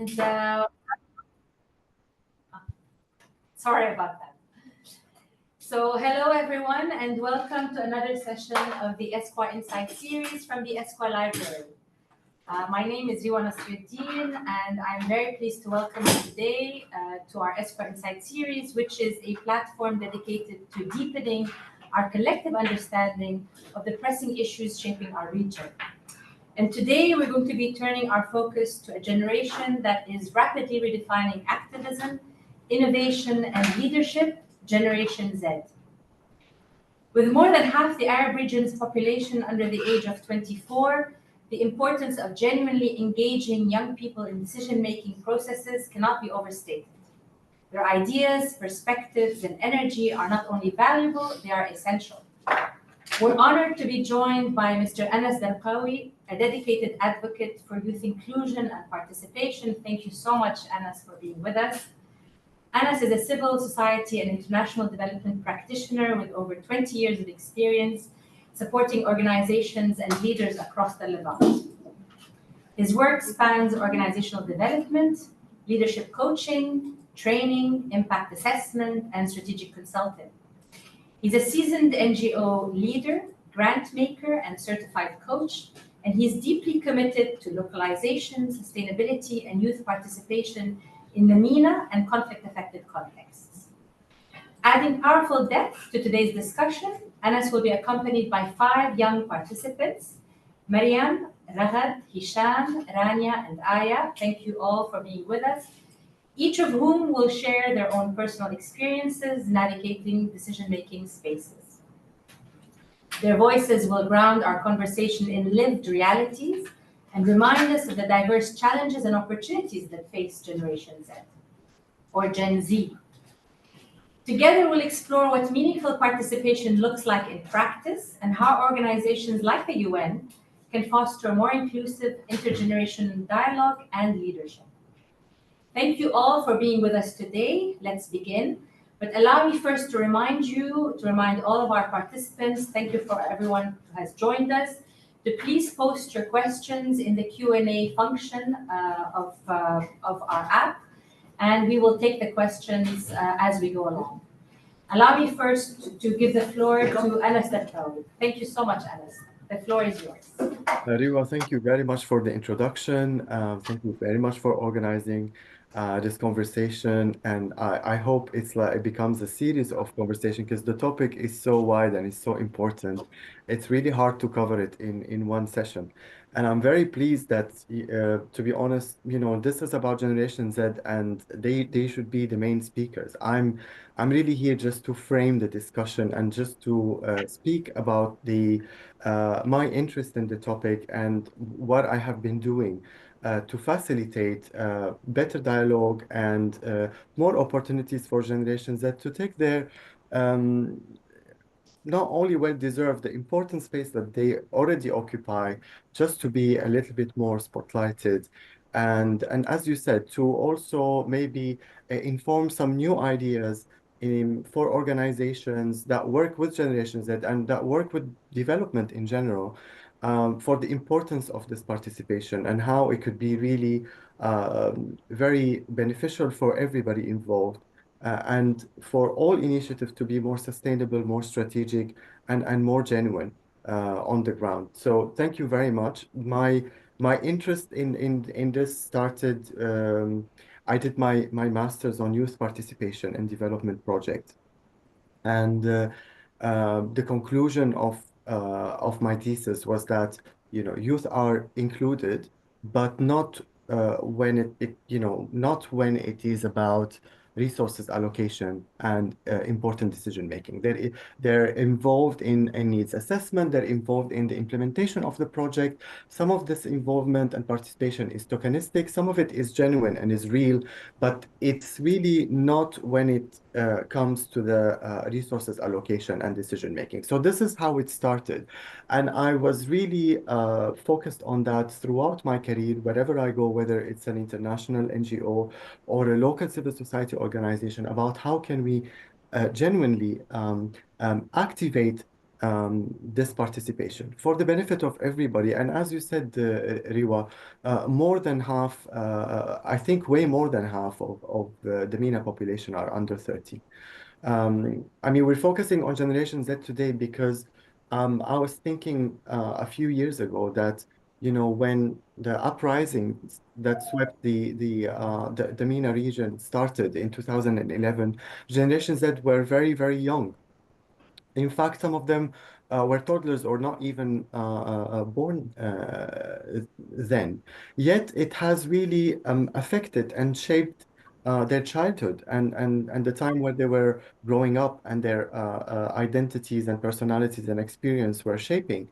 And sorry about that. So hello everyone and welcome to another session of the Esquire Insight series from the Esquire Library. My name is Riwa Nasruddin and I'm very pleased to welcome you today to our Esquire Insight series, which is a platform dedicated to deepening our collective understanding of the pressing issues shaping our region. And today we're going to be turning our focus to a generation that is rapidly redefining activism, innovation, and leadership, Generation Z. With more than half the Arab region's population under the age of 24, the importance of genuinely engaging young people in decision-making processes cannot be overstated. Their ideas, perspectives, and energy are not only valuable, they are essential. We're honored to be joined by Mr. Anas Darkawi, a dedicated advocate for youth inclusion and participation. Thank you so much, Anas, for being with us. Anas is a civil society and international development practitioner with over 20 years of experience supporting organizations and leaders across the Levant. His work spans organizational development, leadership coaching, training, impact assessment, and strategic consulting. He's a seasoned NGO leader, grant maker, and certified coach, and he's deeply committed to localization, sustainability, and youth participation in the MENA and conflict-affected contexts. Adding powerful depth to today's discussion, Anas will be accompanied by 5 young participants, Mariam, Ragad, Hisham, Rania, and Aya. Thank you all for being with us, each of whom will share their own personal experiences navigating decision-making spaces. Their voices will ground our conversation in lived realities and remind us of the diverse challenges and opportunities that face Generation Z, or Gen Z. Together, we'll explore what meaningful participation looks like in practice and how organizations like the UN can foster more inclusive intergenerational dialogue and leadership. Thank you all for being with us today. Let's begin. But allow me first to remind all of our participants, thank you for everyone who has joined us, to please post your questions in the Q&A function of our app, and we will take the questions as we go along. Allow me first to give the floor to Anas Darkawi. Thank you so much, Anas. The floor is yours. Riwa, thank you very much for the introduction. Thank you very much for organizing this conversation, and I hope it becomes a series of conversation because the topic is so wide and it's so important. It's really hard to cover it in one session. And I'm very pleased that, to be honest, this is about Generation Z, and they should be the main speakers. I'm really here just to frame the discussion and just to speak about my interest in the topic and what I have been doing to facilitate better dialogue and more opportunities for Generation Z to take their not only well-deserved, the important space that they already occupy, just to be a little bit more spotlighted. And as you said, to also maybe inform some new ideas for organizations that work with Generation Z and that work with development in general, for the importance of this participation and how it could be really very beneficial for everybody involved. And for all initiatives to be more sustainable, more strategic, and more genuine on the ground. So thank you very much. My interest in this started. I did my master's on youth participation and development project, and the conclusion of my thesis was that youth are included, but not when not when it is about resources allocation and important decision making. They're involved in needs assessment. They're involved in the implementation of the project. Some of this involvement and participation is tokenistic. Some of it is genuine and is real, but it's really not when it comes to the resources allocation and decision making. So this is how it started, and I was really focused on that throughout my career, wherever I go, whether it's an international NGO or a local civil society organization, about how can we genuinely activate this participation for the benefit of everybody. And as you said, Riwa, more than half, I think way more than half of the MENA population are under 30. I mean, we're focusing on Generation Z today because I was thinking a few years ago that, you know, when the uprisings that swept the MENA region started in 2011, Generation Z were very, very young. In fact, some of them were toddlers or not even born then. Yet it has really affected and shaped their childhood and the time where they were growing up and their identities and personalities and experience were shaping.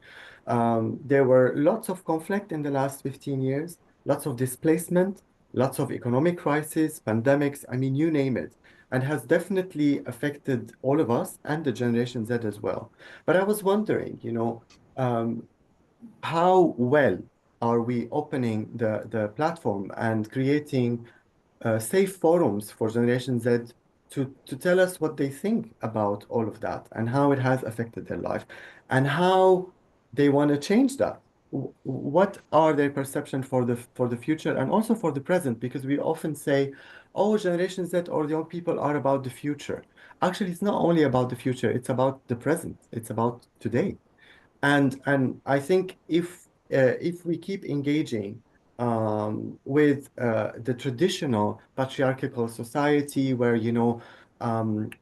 There were lots of conflict in the last 15 years, lots of displacement, lots of economic crisis, pandemics, I mean, you name it, and has definitely affected all of us and the Generation Z as well. But I was wondering, you know, how well are we opening the platform and creating safe forums for Generation Z to tell us what they think about all of that and how it has affected their life and how they want to change that. What are their perception for the future and also for the present? Because we often say, oh, Generation Z or the young people are about the future. Actually, it's not only about the future, it's about the present. It's about today. And I think if we keep engaging with the traditional patriarchal society where, you know,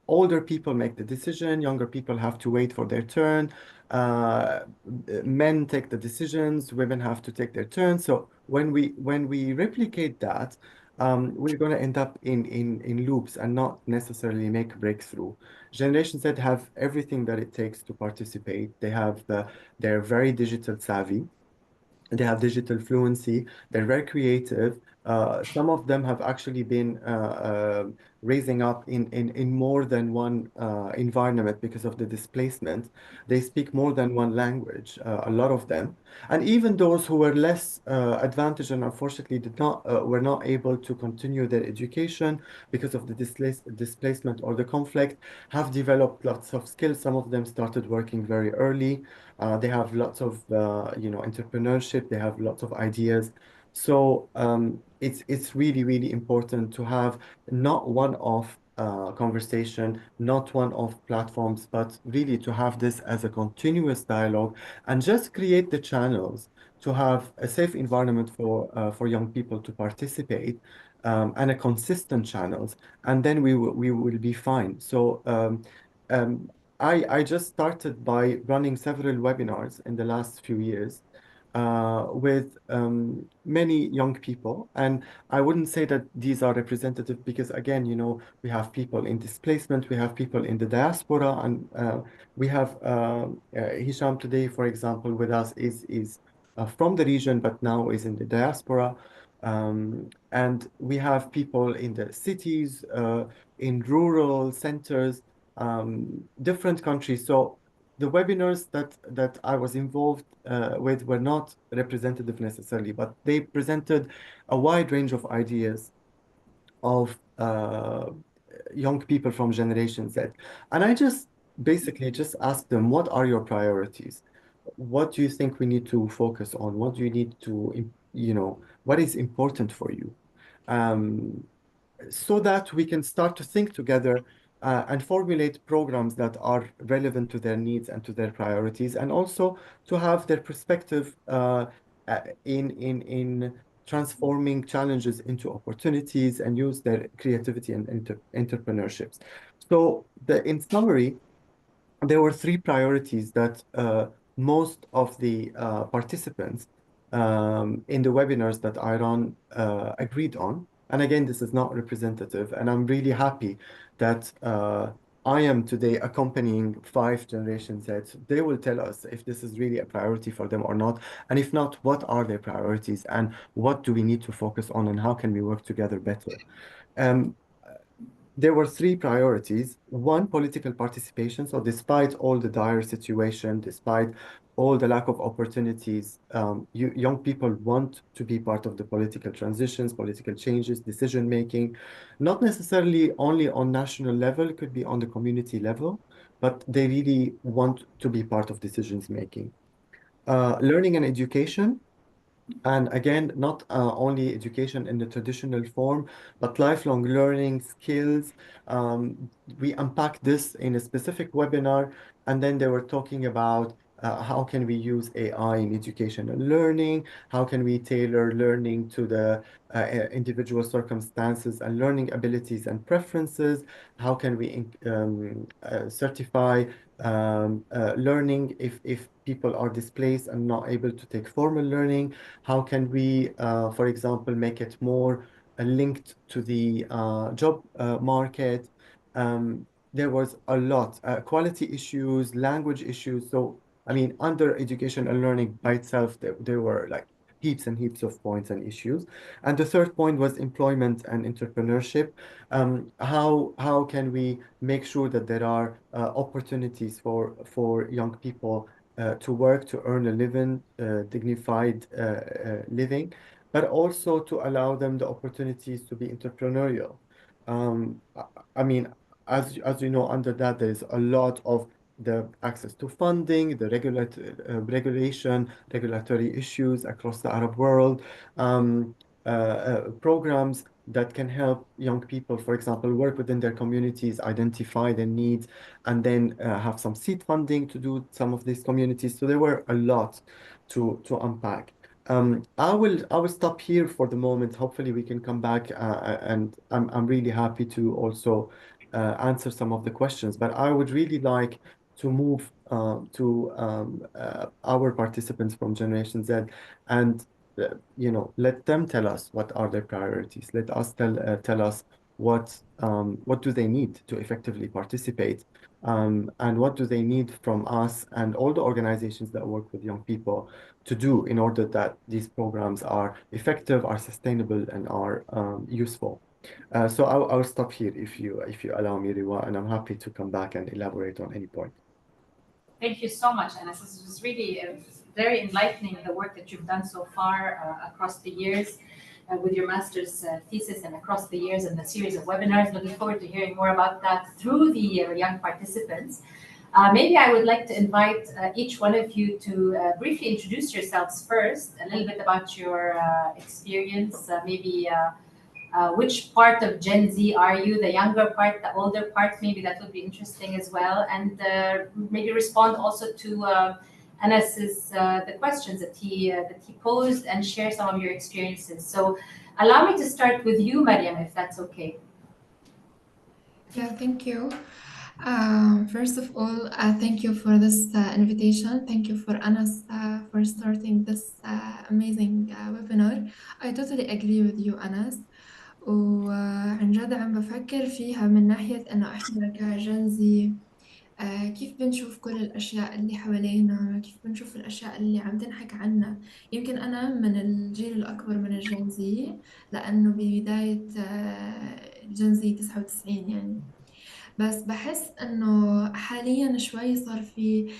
older people make the decision, younger people have to wait for their turn, uh, men take the decisions, women have to take their turn. So when we replicate that, we're going to end up in loops and not necessarily make breakthrough. Generations that have everything that it takes to participate. They're very digital savvy. They have digital fluency. They're very creative. Some of them have actually been raising up in more than one environment because of the displacement. They speak more than one language, a lot of them. And even those who were less advantaged and unfortunately were not able to continue their education because of the displacement or the conflict, have developed lots of skills. Some of them started working very early. They have lots of entrepreneurship. They have lots of ideas. So it's really really important to have not one-off conversation, not one-off platforms, but really to have this as a continuous dialogue and just create the channels to have a safe environment for young people to participate and a consistent channels, and then we will be fine. So um, I just started by running several webinars in the last few years with many young people. And I wouldn't say that these are representative because, again, you know, we have people in displacement, we have people in the diaspora, and we have Hisham today, for example, with us is from the region, but now is in the diaspora. And we have people in the cities, in rural centers, different countries. So the webinars that I was involved with were not representative necessarily, but they presented a wide range of ideas of young people from Generation Z. And I just basically just asked them, what are your priorities? What do you think we need to focus on? What do you need to, you know, what is important for you? Um, so that we can start to think together and formulate programs that are relevant to their needs and to their priorities, and also to have their perspective in transforming challenges into opportunities and use their creativity and entrepreneurships. So in summary, there were three priorities that most of the participants in the webinars that I run agreed on. And again, this is not representative, and I'm really happy that I am today accompanying 5 Generation Z. They will tell us if this is really a priority for them or not, and if not, what are their priorities and what do we need to focus on and how can we work together better. Um, there were three priorities. One, political participation. So despite all the dire situation, despite all the lack of opportunities, young people want to be part of the political transitions, political changes, decision making, not necessarily only on national level, it could be on the community level. but they really want to be part of decisions making. Learning and education. And again, not only education in the traditional form, but lifelong learning skills. We unpacked this in a specific webinar, and then they were talking about how can we use AI in education and learning? How can we tailor learning to the individual circumstances and learning abilities and preferences? How can we certify learning if people are displaced and not able to take formal learning? How can we, for example, make it more linked to the job market? There was a lot, quality issues, language issues. So, I mean, under education and learning by itself, there were like heaps and heaps of points and issues. And the third point was employment and entrepreneurship. How can we make sure that there are opportunities for young people to work, to earn a living, dignified living, but also to allow them the opportunities to be entrepreneurial. I mean, as you know, under that there is a lot of the access to funding, the regulatory issues across the Arab world, programs that can help young people, for example, work within their communities, identify their needs, and then have some seed funding to do some of these communities. So there were a lot to unpack. I will stop here for the moment. Hopefully, we can come back, and I'm really happy to also answer some of the questions. But I would really like to move to our participants from Generation Z, and let them tell us what are their priorities. Let us tell us what do they need to effectively participate, and what do they need from us and all the organizations that work with young people to do in order that these programs are effective, are sustainable, and are useful. So I'll stop here if you allow me, Riwa, and I'm happy to come back and elaborate on any point. Thank you so much, Anas. This was really very enlightening, the work that you've done so far across the years with your master's thesis and across the years and the series of webinars. Looking forward to hearing more about that through the young participants. Maybe I would like to invite each one of you to briefly introduce yourselves first, a little bit about your experience, maybe which part of Gen Z are you, the younger part, the older part? Maybe that would be interesting as well. And maybe respond also to Anas's the questions that he posed, and share some of your experiences. So allow me to start with you, Mariam, if that's okay. Yeah, thank you. First of all, thank you for this invitation. Thank you for Anas for starting this amazing webinar. I totally agree with you, Anas. وعن جد عم بفكر فيها من ناحية إنه إحنا كجنزي كيف بنشوف كل الأشياء اللي حوالينا، كيف بنشوف الأشياء اللي عم تنحكى عنا. يمكن أنا من الجيل الأكبر من الجنزي، لأنه ببداية الجنزي 99 يعني. بس بحس إنه حاليا شوي صار في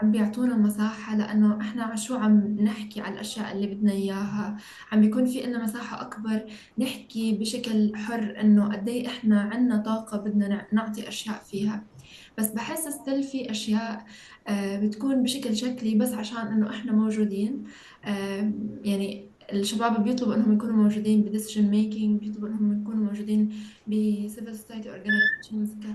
عم بيعطونا مساحة، لأنه إحنا شو عم نحكي على الأشياء اللي بدنا إياها، عم بيكون في إلنا مساحة أكبر نحكي بشكل حر إنه قد إيه إحنا عنا طاقة بدنا نعطي أشياء فيها. بس بحس ستيل في أشياء بتكون بشكل شكلي بس عشان إنه إحنا موجودين. يعني الشباب بيطلبوا إنهم يكونوا موجودين ب decision making، بيطلبوا إنهم يكونوا موجودين ب civil society organizations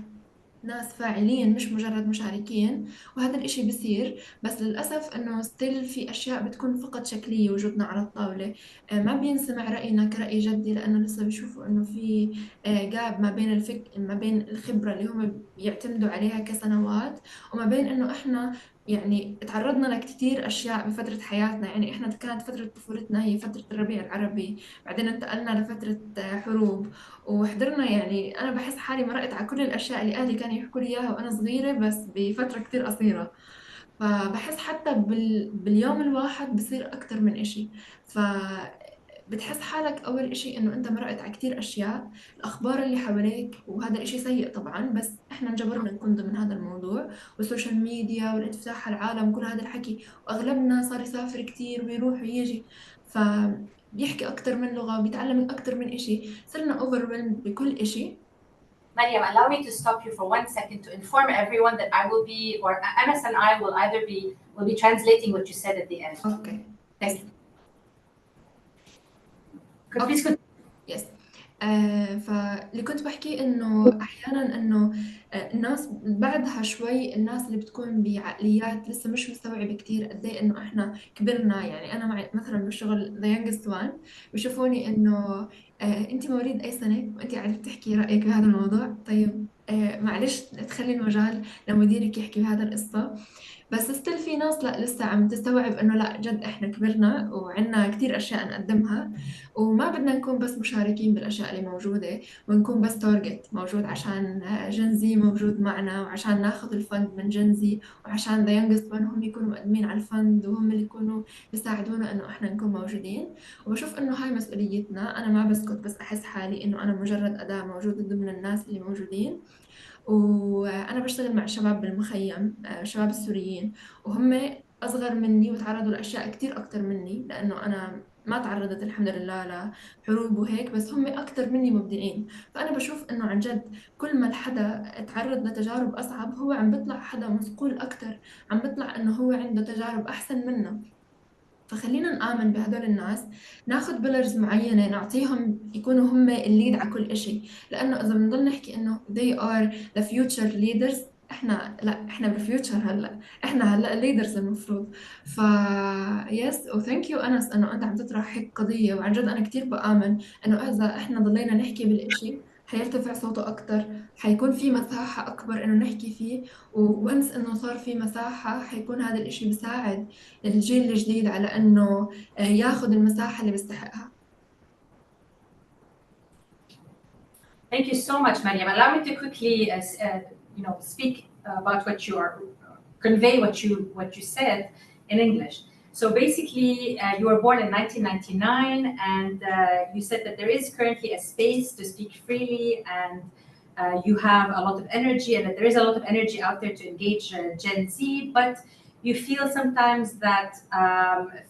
ناس فاعلين مش مجرد مشاركين، وهذا الإشي بصير. بس للأسف إنه ستيل في أشياء بتكون فقط شكلية وجودنا على الطاولة. ما بينسمع رأينا كرأي جدي، لأنه لسه بيشوفوا إنه في جاب ما بين ما بين الخبرة اللي هم بيعتمدوا عليها كسنوات، وما بين إنه إحنا يعني تعرضنا لكتير أشياء بفترة حياتنا. يعني إحنا كانت فترة طفولتنا هي فترة الربيع العربي، بعدين انتقلنا لفترة حروب وحضرنا. يعني أنا بحس حالي مرقت على كل الأشياء اللي أهلي كانوا يحكوا لي إياها وأنا صغيرة، بس بفترة كتير قصيرة. فبحس حتى باليوم الواحد بصير أكتر من إشي. فبتحس حالك أول إشي إنه أنت مرقت على كتير أشياء، الأخبار اللي حواليك، وهذا الإشي سيء طبعا، بس إحنا انجبرنا نكون ضمن هذا الموضوع، والسوشيال ميديا والانفتاح على العالم وكل هذا الحكي، وأغلبنا صار يسافر كتير ويروح ويجي، فبيحكي أكتر من لغة وبيتعلم أكتر من إشي. صرنا overwhelmed بكل إشي. Mariam, allow me to stop you for 1 second to inform everyone that I will be, or Anas and I will either will be translating what you said at the end. Okay. Thank you. Okay. Please continue. يس فاللي كنت بحكي انه احيانا انه الناس بعدها شوي، الناس اللي بتكون بعقليات لسه مش مستوعبه كتير قد ايه انه احنا كبرنا. يعني انا معي مثلا بالشغل the youngest one بيشوفوني انه انت مواليد اي سنه وانت قاعده بتحكي رايك بهذا الموضوع. طيب معلش تخلي المجال لمديرك يحكي بهذا القصه. بس ستيل في ناس لا لسه عم تستوعب انه لا جد احنا كبرنا وعنا كتير اشياء نقدمها، وما بدنا نكون بس مشاركين بالاشياء اللي موجوده، ونكون بس تارجت موجود عشان جنزي موجود معنا، وعشان ناخذ الفند من جنزي، وعشان ذا يونجست وان هم يكونوا مقدمين على الفند وهم اللي يكونوا بيساعدونا انه احنا نكون موجودين. وبشوف انه هاي مسؤوليتنا. انا ما بسكت بس احس حالي انه انا مجرد اداه موجوده ضمن الناس اللي موجودين. وأنا بشتغل مع شباب بالمخيم، شباب السوريين، وهم أصغر مني وتعرضوا لأشياء كتير أكتر مني، لأنه أنا ما تعرضت الحمد لله لحروب وهيك، بس هم أكتر مني مبدعين. فأنا بشوف إنه عن جد كل ما الحدا تعرض لتجارب أصعب هو عم بيطلع حدا مسؤول أكتر، عم بيطلع إنه هو عنده تجارب أحسن منا. فخلينا نآمن بهدول الناس، ناخد بيلرز معينة نعطيهم يكونوا هم الليد على كل إشي. لأنه إذا بنضل نحكي إنه they are the future leaders، إحنا لا، إحنا بالفيوتشر هلا، إحنا هلا الليدرز المفروض. ف يس وثانك يو أنس إنه أنت عم تطرح هيك قضية. وعن جد أنا كتير بآمن إنه إذا إحنا ضلينا نحكي بالإشي حيرتفع صوته أكتر، حيكون في مساحة أكبر إنه نحكي فيه. وونس إنه صار في مساحة حيكون هذا الإشي بيساعد الجيل الجديد على إنه ياخذ المساحة اللي بيستحقها. Thank you so much, Mariam. Allow me to quickly, speak about what you are, convey what you said in English. So basically, you were born in 1999, and you said that there is currently a space to speak freely, and you have a lot of energy, and that there is a lot of energy out there to engage Gen Z, but you feel sometimes that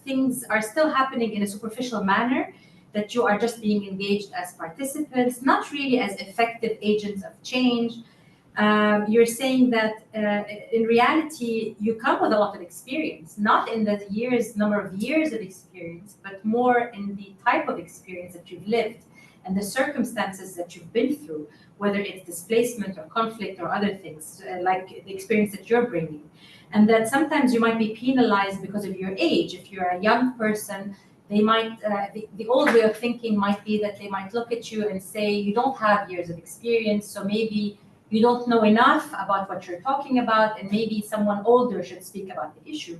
things are still happening in a superficial manner, that you are just being engaged as participants, not really as effective agents of change. You're saying that in reality, you come with a lot of experience, not in the number of years of experience, but more in the type of experience that you've lived and the circumstances that you've been through, whether it's displacement or conflict or other things, like the experience that you're bringing. And that sometimes you might be penalized because of your age. If you're a young person, they might, the old way of thinking might be that they might look at you and say, you don't have years of experience, so maybe you don't know enough about what you're talking about, and maybe someone older should speak about the issue.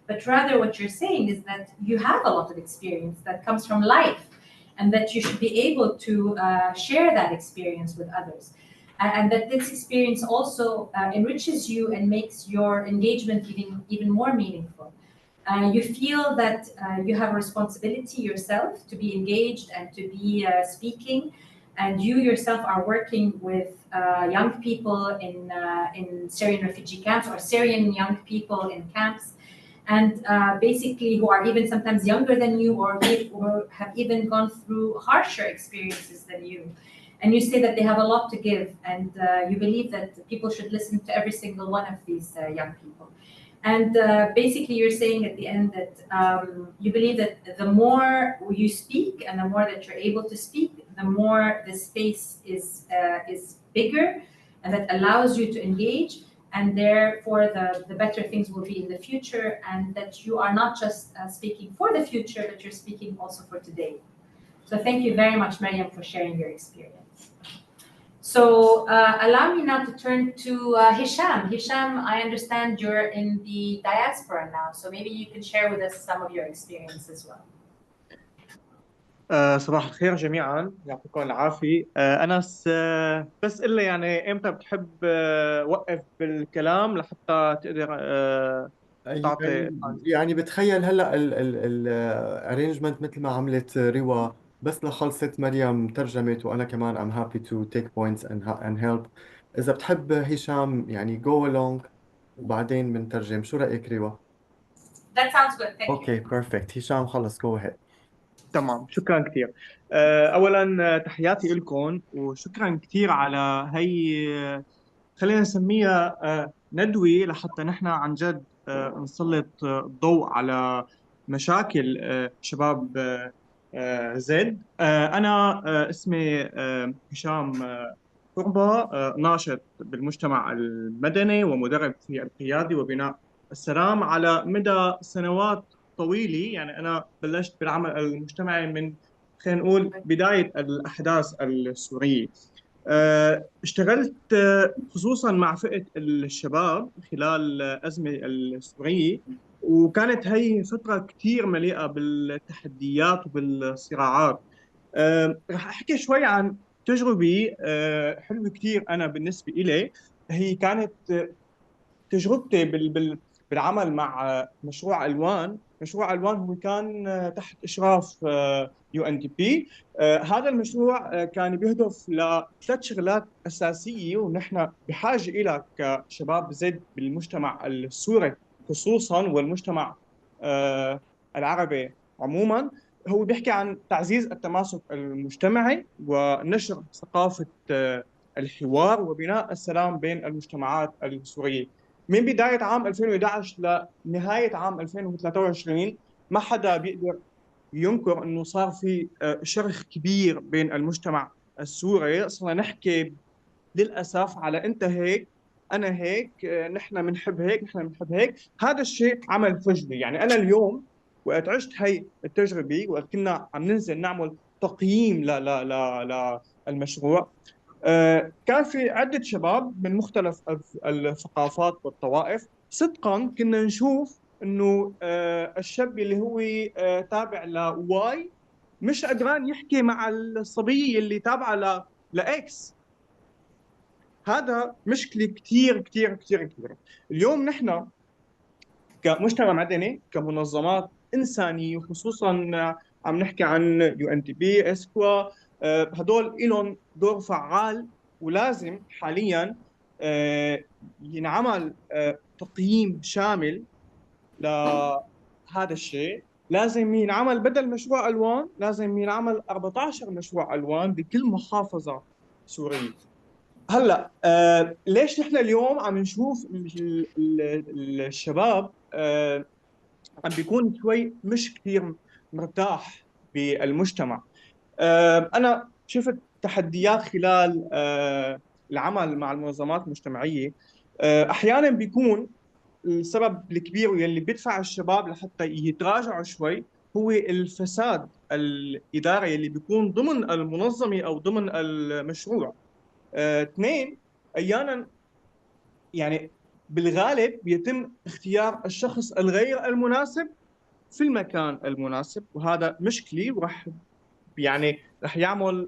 But rather what you're saying is that you have a lot of experience that comes from life, and that you should be able to share that experience with others. And that this experience also enriches you and makes your engagement even more meaningful. You feel that you have a responsibility yourself to be engaged and to be speaking, and you yourself are working with young people in Syrian refugee camps, or Syrian young people in camps, and basically who are even sometimes younger than you, or have even gone through harsher experiences than you. And you say that they have a lot to give, and you believe that people should listen to every single one of these young people. And basically, you're saying at the end that you believe that the more you speak and the more that you're able to speak, the more the space is bigger, and that allows you to engage, and therefore the better things will be in the future, and that you are not just speaking for the future, but you're speaking also for today. So thank you very much, Mariam, for sharing your experience. So allow me now to turn to Hisham. Hisham, I understand you're in the diaspora now, so maybe you can share with us some of your experience as well. صباح الخير جميعا، يعطيكم العافية. أنس، بس قل لي يعني إمتى بتحب وقف بالكلام لحتى تقدر تعطي يعني بتخيل هلا الارينجمنت مثل ما عملت روا، بس لخلصت مريم ترجمت وانا كمان I'm happy to take points and help. اذا بتحب هشام يعني go along وبعدين بنترجم. شو رأيك روا؟ That sounds good. Thank you. اوكي بيرفكت. هشام خلص go ahead. تمام، شكرا كثير. اولا تحياتي لكم وشكرا كثير على هي خلينا نسميها ندوة لحتى نحن عن جد نسلط الضوء على مشاكل شباب زد. أنا اسمي هشام قربة، ناشط بالمجتمع المدني ومدرب في القيادة وبناء السلام على مدى سنوات طويلة. يعني أنا بلشت بالعمل المجتمعي من خلينا نقول بداية الأحداث السورية. اشتغلت خصوصا مع فئة الشباب خلال الأزمة السورية، وكانت هي فترة كثير مليئة بالتحديات وبالصراعات. رح أحكي شوي عن تجربة حلوة كثير أنا بالنسبة إلي. هي كانت تجربتي بالعمل مع مشروع ألوان. مشروع ألوان هو كان تحت إشراف UNDP. هذا المشروع كان بيهدف لثلاث شغلات أساسية، ونحن بحاجة إلى كشباب زد بالمجتمع السوري خصوصا والمجتمع العربي عموما. هو بيحكي عن تعزيز التماسك المجتمعي ونشر ثقافة الحوار وبناء السلام بين المجتمعات السورية. من بداية عام 2011 لنهاية عام 2023 ما حدا بيقدر ينكر انه صار في شرخ كبير بين المجتمع السوري. صرنا نحكي للاسف على انت هيك انا هيك، نحن بنحب هيك نحن بنحب هيك. هذا الشيء عمل فجوه. يعني انا اليوم وقت عشت هي التجربه، وقت كنا عم ننزل نعمل تقييم للمشروع، كان في عدة شباب من مختلف الثقافات والطوائف. صدقا كنا نشوف انه الشاب اللي هو تابع لواي مش قدران يحكي مع الصبية اللي تابعة لإكس. هذا مشكلة كثير كثير كثير كبيرة. اليوم نحن كمجتمع مدني كمنظمات إنسانية، وخصوصا عم نحكي عن UNDP إسكوا، هدول لهم دور فعال، ولازم حاليا ينعمل تقييم شامل لهذا الشيء. لازم ينعمل بدل مشروع ألوان، لازم ينعمل 14 مشروع ألوان بكل محافظة سورية. هلا ليش نحن اليوم عم نشوف الشباب عم بيكون شوي مش كثير مرتاح بالمجتمع؟ أنا شفت تحديات خلال العمل مع المنظمات المجتمعية. أحيانا بيكون السبب الكبير واللي بيدفع الشباب لحتى يتراجعوا شوي هو الفساد الإداري اللي بيكون ضمن المنظمة أو ضمن المشروع. اثنين، أحيانا يعني بالغالب بيتم اختيار الشخص الغير المناسب في المكان المناسب، وهذا مشكلة ورح يعني رح يعمل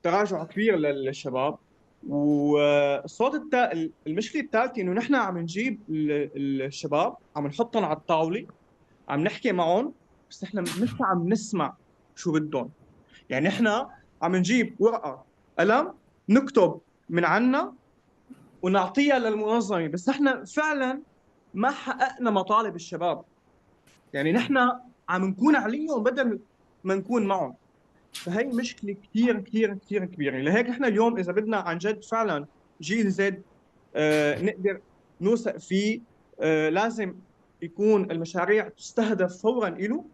تراجع كبير للشباب. المشكله الثالثه انه نحن عم نجيب الشباب عم نحطهم على الطاوله، عم نحكي معهم، بس نحن مش عم نسمع شو بدهم. يعني نحن عم نجيب ورقه قلم نكتب من عنا ونعطيها للمنظمه، بس نحن فعلا ما حققنا مطالب الشباب. يعني نحن عم نكون عليهم بدل ما نكون معهم. فهي مشكله كثير كثير كثير كبيره. لهيك احنا اليوم اذا بدنا عن جد فعلا جيل زد نقدر نوثق فيه، لازم يكون المشاريع تستهدف فورا له،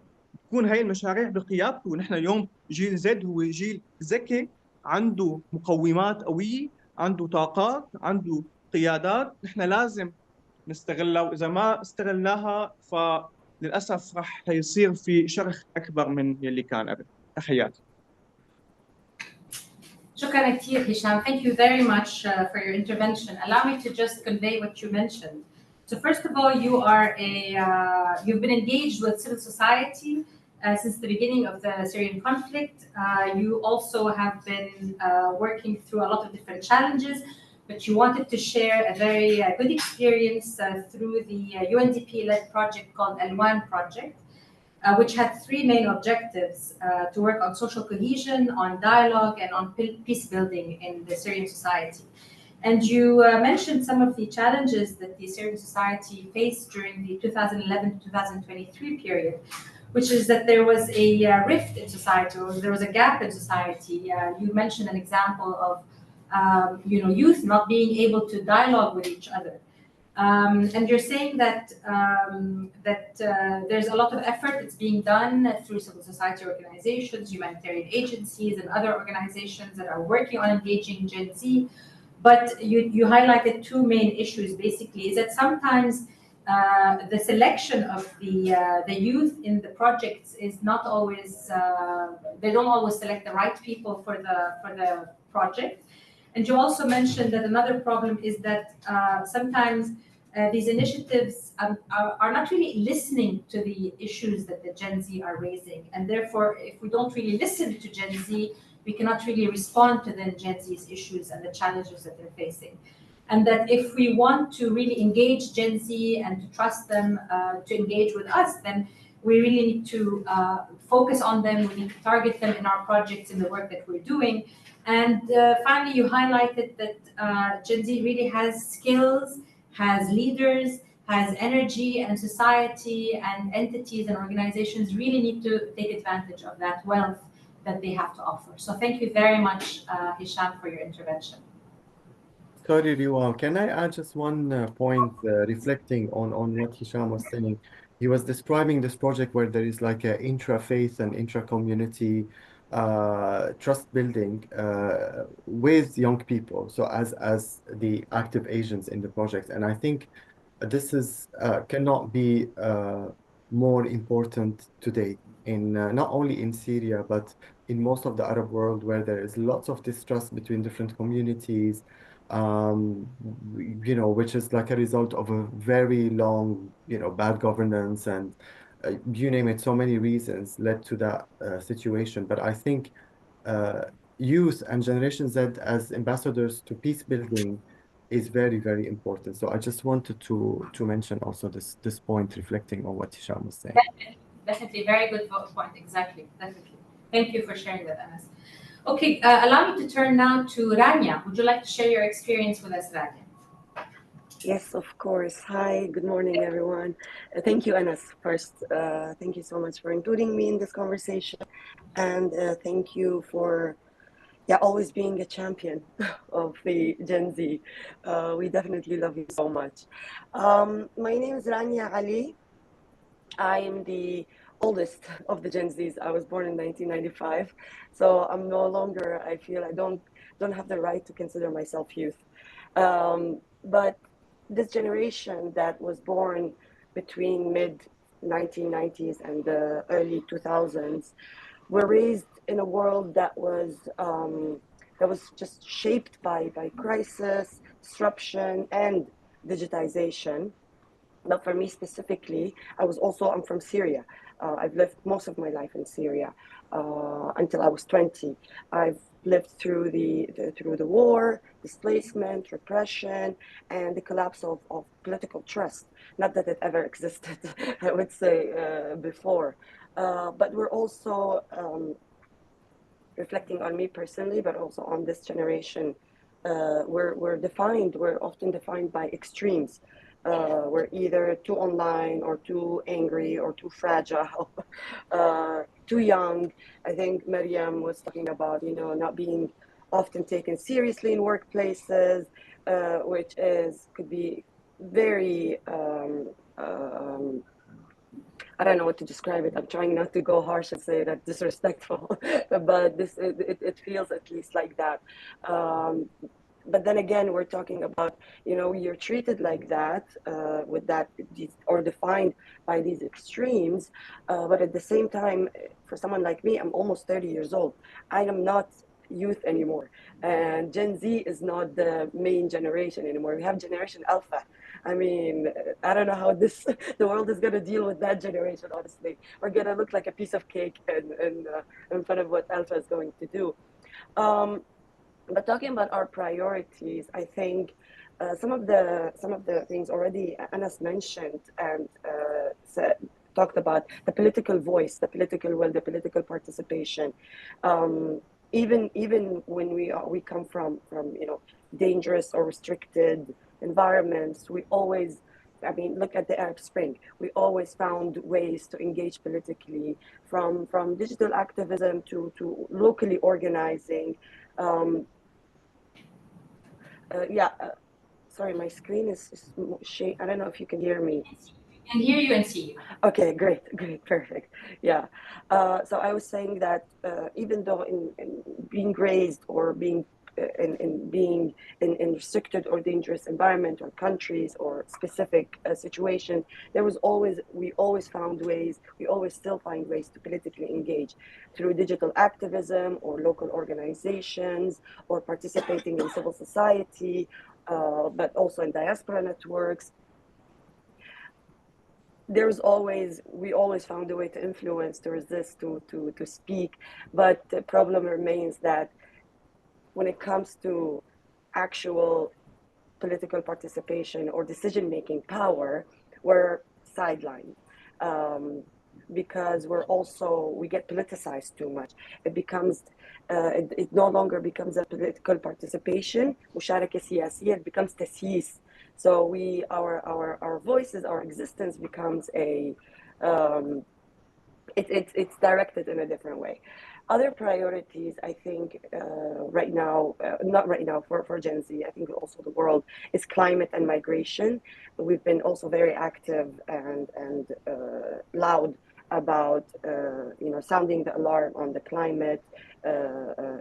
تكون هي المشاريع بقيادته. ونحن اليوم جيل زد هو جيل ذكي، عنده مقومات قويه، عنده طاقات، عنده قيادات. نحن لازم نستغلها، واذا ما استغلناها فللاسف راح يصير في شرخ اكبر من يلي كان قبل. تحياتي. شكرا كثير Hisham. Thank you very much for your intervention. Allow me to just convey what you mentioned. So first of all, you've been engaged with civil society since the beginning of the Syrian conflict. You also have been working through a lot of different challenges, but you wanted to share a very good experience through the UNDP-led project called Alwan Project, which had three main objectives: to work on social cohesion, on dialogue, and on peace building in the Syrian society. And you mentioned some of the challenges that the Syrian society faced during the 2011 to 2023 period, which is that there was a rift in society, or there was a gap in society. You mentioned an example of youth not being able to dialogue with each other. And you're saying that there's a lot of effort that's being done through civil society organizations, humanitarian agencies, and other organizations that are working on engaging Gen Z. But you highlighted two main issues, basically, is that sometimes the selection of the youth in the projects is not always, they don't always select the right people for the project. And you also mentioned that another problem is that sometimes these initiatives are not really listening to the issues that the Gen Z are raising. And therefore, if we don't really listen to Gen Z, we cannot really respond to the Gen Z's issues and the challenges that they're facing. And that if we want to really engage Gen Z and to trust them to engage with us, then we really need to focus on them, we need to target them in our projects, in the work that we're doing. And finally, you highlighted that Gen Z really has skills, has leaders, has energy, and society and entities and organizations really need to take advantage of that wealth that they have to offer. So thank you very much, Hisham, for your intervention. Sorry, Riwa, can I add just one point reflecting on what Hisham was saying? He was describing this project where there is like an intra-faith and intra-community trust building with young people, so as the active agents in the project. And I think this is cannot be more important today in not only in Syria, but in most of the Arab world, where there is lots of distrust between different communities, which is like a result of a very long, bad governance and you name it, so many reasons led to that situation. But I think youth and Generation Z as ambassadors to peace building is very, very important. So I just wanted to mention also this point, reflecting on what Hisham was saying. Definitely, very good point. Exactly, definitely. Thank you for sharing that, Anas. Okay, allow me to turn now to Rania. Would you like to share your experience with us, Rania? Yes, of course. Hi, good morning, everyone. Thank you, Anas. First, thank you so much for including me in this conversation. And thank you for always being a champion of the Gen Z. We definitely love you so much. My name is Rania Ali. I am the oldest of the Gen Zs. I was born in 1995, so I'm no longer, I feel I don't have the right to consider myself youth. But this generation that was born between mid 1990s and the early 2000s were raised in a world that was just shaped by crisis, disruption, and digitization. But for me specifically, I'm from Syria. I've lived most of my life in Syria until I was 20. I've lived through the war, displacement, repression, and the collapse of political trust. Not that it ever existed, I would say, before. But we're also reflecting on me personally, but also on this generation. We're often defined by extremes. We're either too online or too angry or too fragile, too young. I think Maryam was talking about, not being often taken seriously in workplaces, which could be very, I don't know what to describe it. I'm trying not to go harsh and say that disrespectful, but it feels at least like that. But then again, we're talking about, you're treated like that, or defined by these extremes. But at the same time, for someone like me, I'm almost 30 years old. I am not youth anymore. And Gen Z is not the main generation anymore. We have Generation Alpha. I mean, I don't know how the world is going to deal with that generation, honestly. We're going to look like a piece of cake in front of what Alpha is going to do. But talking about our priorities, I think some of the things already Anas mentioned and talked about the political voice, the political will, the political participation. Even when we come from dangerous or restricted environments, we always I mean, look at the Arab Spring. We always found ways to engage politically, from digital activism to locally organizing. Um, yeah, sorry, my screen is I don't know if you can hear me. And hear you and see you. Okay, great, perfect. Yeah. So I was saying that even though in being raised or being in being in restricted or dangerous environment or countries or specific situation, we always found ways, we always still find ways to politically engage through digital activism or local organizations or participating in civil society, but also in diaspora networks. We always found a way to influence, to resist, to speak, but the problem remains that when it comes to actual political participation or decision-making power, we're sidelined, because we get politicized too much. It no longer becomes a political participation, مشاركة سياسية, it becomes تسييس. So our voices, our existence becomes it's directed in a different way. Other priorities, I think, right now, not right now for Gen Z, I think also the world, is climate and migration. We've been also very active and loud about sounding the alarm on the climate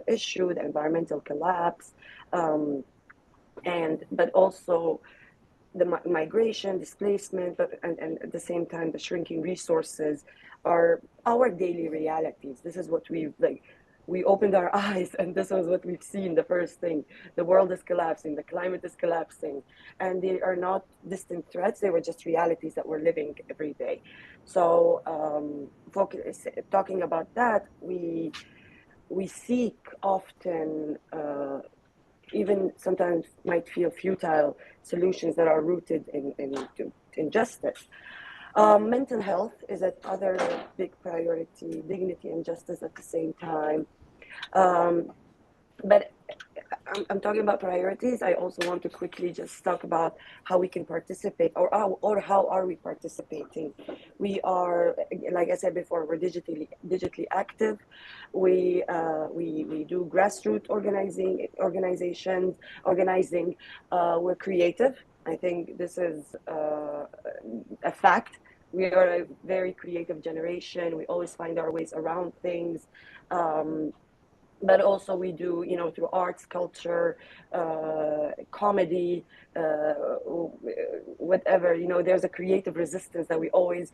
issue, the environmental collapse, but also the migration, displacement, and at the same time, the shrinking resources are our daily realities. This is what we opened our eyes and this was what we've seen, the first thing. The world is collapsing, the climate is collapsing, and they are not distant threats, they were just realities that we're living every day. So talking about that, we seek often, even sometimes might feel futile, solutions that are rooted in justice. Mental health is another big priority, dignity and justice at the same time. But I'm talking about priorities. I also want to quickly just talk about how we can participate, or how are we participating. We are, like I said before, we're digitally active. We do grassroots organizing. We're creative. I think this is a fact. We are a very creative generation. We always find our ways around things. But also we do, through arts, culture, comedy, whatever, there's a creative resistance that we always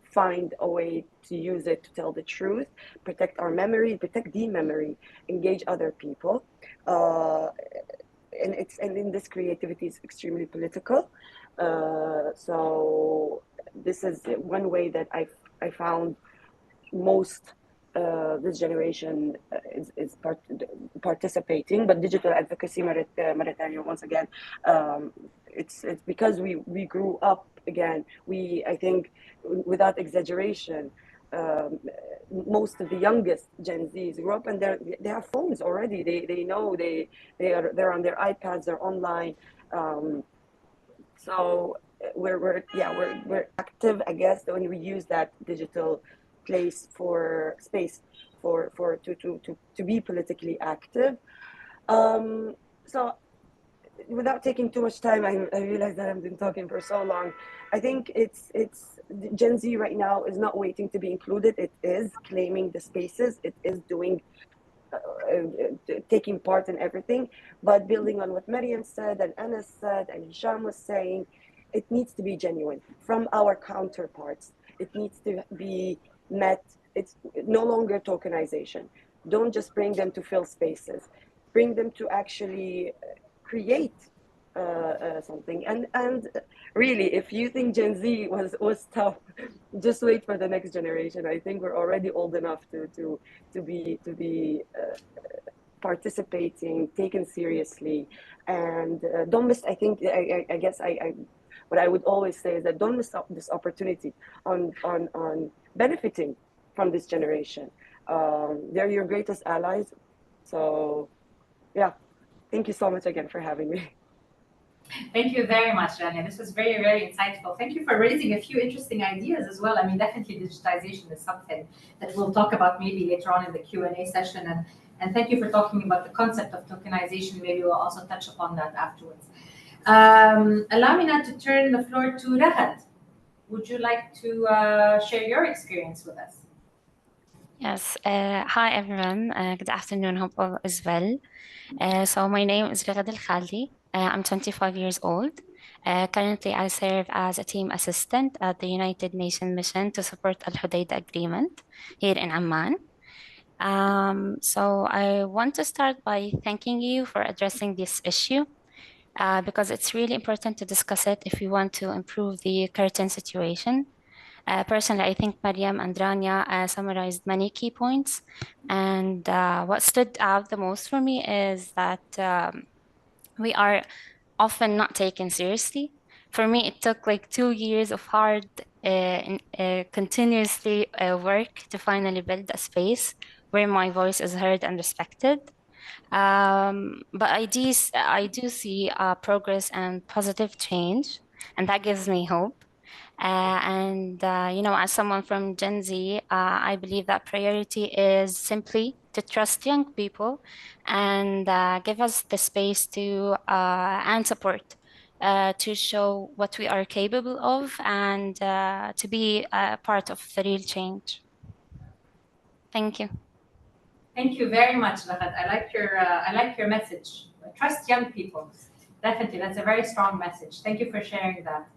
find a way to use it to tell the truth, protect our memory, protect the memory, engage other people. And in this creativity is extremely political. So this is one way that I found most this generation is participating. But digital advocacy, Mauritania, once again, it's because we grew up again. I think, without exaggeration, most of the youngest Gen Zs grew up and they have phones already. They know they're on their iPads, they're online. So we're active, I guess, when we use that digital space to be politically active. So without taking too much time, I realize that I've been talking for so long. I think it's Gen Z right now is not waiting to be included. It is claiming the spaces. It is doing taking part in everything. But building on what Mariam said and Anas said and Hisham was saying, it needs to be genuine from our counterparts. It needs to be met. It's no longer tokenization. Don't just bring them to fill spaces. Bring them to actually create something. And really, if you think Gen Z was tough, just wait for the next generation. I think we're already old enough to be participating, taken seriously, and don't miss. I think I guess what I would always say is that don't miss this opportunity on benefiting from this generation. They're your greatest allies. So, yeah, thank you so much again for having me. Thank you very much, Rania. This was very, very insightful. Thank you for raising a few interesting ideas as well. I mean, definitely digitization is something that we'll talk about maybe later on in the Q&A session. And thank you for talking about the concept of tokenization. Maybe we'll also touch upon that afterwards. Allow me now to turn the floor to Rahat. Would you like to share your experience with us? Yes. Hi, everyone. Good afternoon. Hope all is well. So my name is Raghad Al-Khaldi. I'm 25 years old. Currently, I serve as a team assistant at the United Nations Mission to support Al-Hudaydah Agreement here in Amman. So I want to start by thanking you for addressing this issue because it's really important to discuss it if we want to improve the current situation. Personally, I think Mariam and Rania summarized many key points. And what stood out the most for me is that we are often not taken seriously. For me, it took like 2 years of hard, continuously work to finally build a space where my voice is heard and respected. But I do see progress and positive change, and that gives me hope. As someone from Gen Z, I believe that priority is simply to trust young people and give us the space to and support to show what we are capable of and to be part of the real change. Thank you. Thank you very much, Rahat. I like your message. Trust young people. Definitely, that's a very strong message. Thank you for sharing that.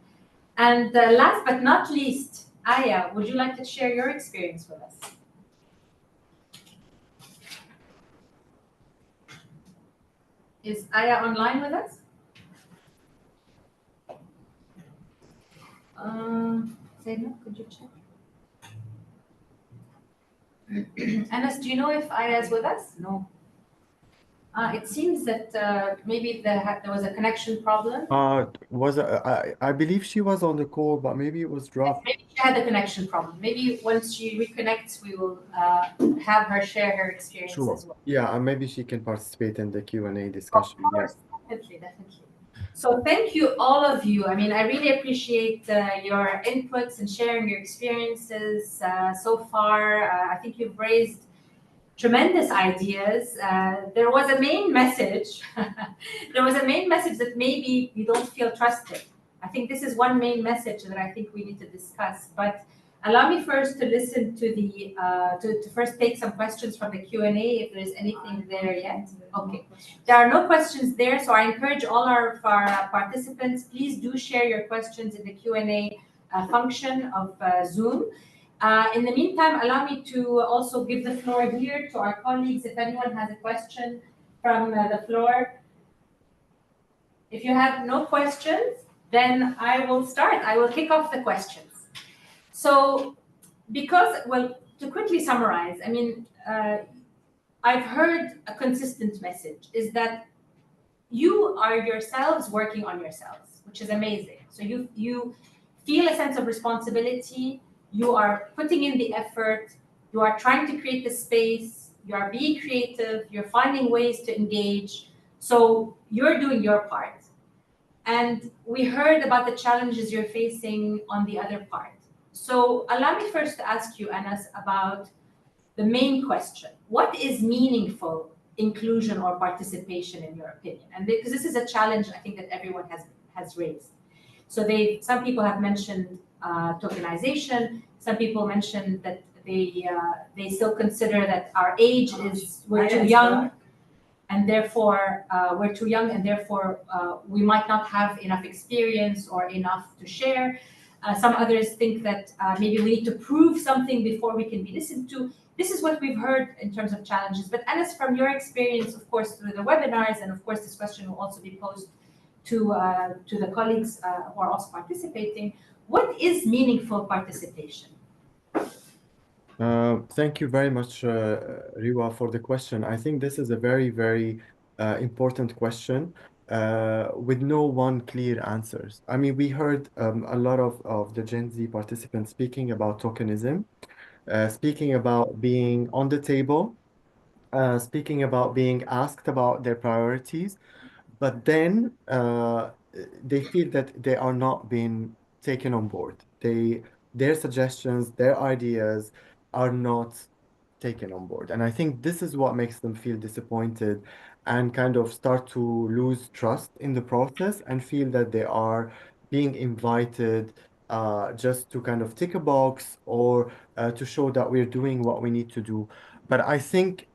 And last but not least, Aya, would you like to share your experience with us? Is Aya online with us? Zainab, could you check? Anas, do you know if Aya is with us? No. It seems that maybe there was a connection problem. I believe she was on the call, but maybe it was dropped. Maybe she had a connection problem. Maybe once she reconnects, we will have her share her experience Sure. as well. Yeah, and maybe she can participate in the Q&A discussion. Of course, definitely. So thank you, all of you. I mean, I really appreciate your inputs and sharing your experiences so far. I think you've raised tremendous ideas. There was a main message. There was a main message that maybe you don't feel trusted. I think this is one main message that I think we need to discuss. But allow me first to listen to the to first take some questions from the Q&A if there's anything there yet. Okay, there are no questions there, so I encourage all our participants, please do share your questions in the Q&A function of Zoom. In the meantime, allow me to also give the floor here to our colleagues if anyone has a question from the floor. If you have no questions, then I will start. I will kick off the questions. So, to quickly summarize, I mean, I've heard a consistent message is that you are yourselves working on yourselves, which is amazing. So you feel a sense of responsibility. You are putting in the effort, you are trying to create the space, you are being creative, you're finding ways to engage. So you're doing your part. And we heard about the challenges you're facing on the other part. So allow me first to ask you, Anas, about the main question. What is meaningful inclusion or participation in your opinion? And because this is a challenge I think that everyone has raised. So some people have mentioned tokenization. Some people mentioned that they still consider that our age we're too young, and therefore we might not have enough experience or enough to share. Some others think that maybe we need to prove something before we can be listened to. This is what we've heard in terms of challenges. But Anas, from your experience, of course, through the webinars, and of course, this question will also be posed to the colleagues who are also participating. What is meaningful participation? Thank you very much, Riwa, for the question. I think this is a very, very important question with no one clear answers. I mean, we heard a lot of the Gen Z participants speaking about tokenism, speaking about being on the table, speaking about being asked about their priorities. But then they feel that they are not being taken on board. Their suggestions, their ideas are not taken on board. And I think this is what makes them feel disappointed and kind of start to lose trust in the process and feel that they are being invited just to kind of tick a box or to show that we're doing what we need to do. But I think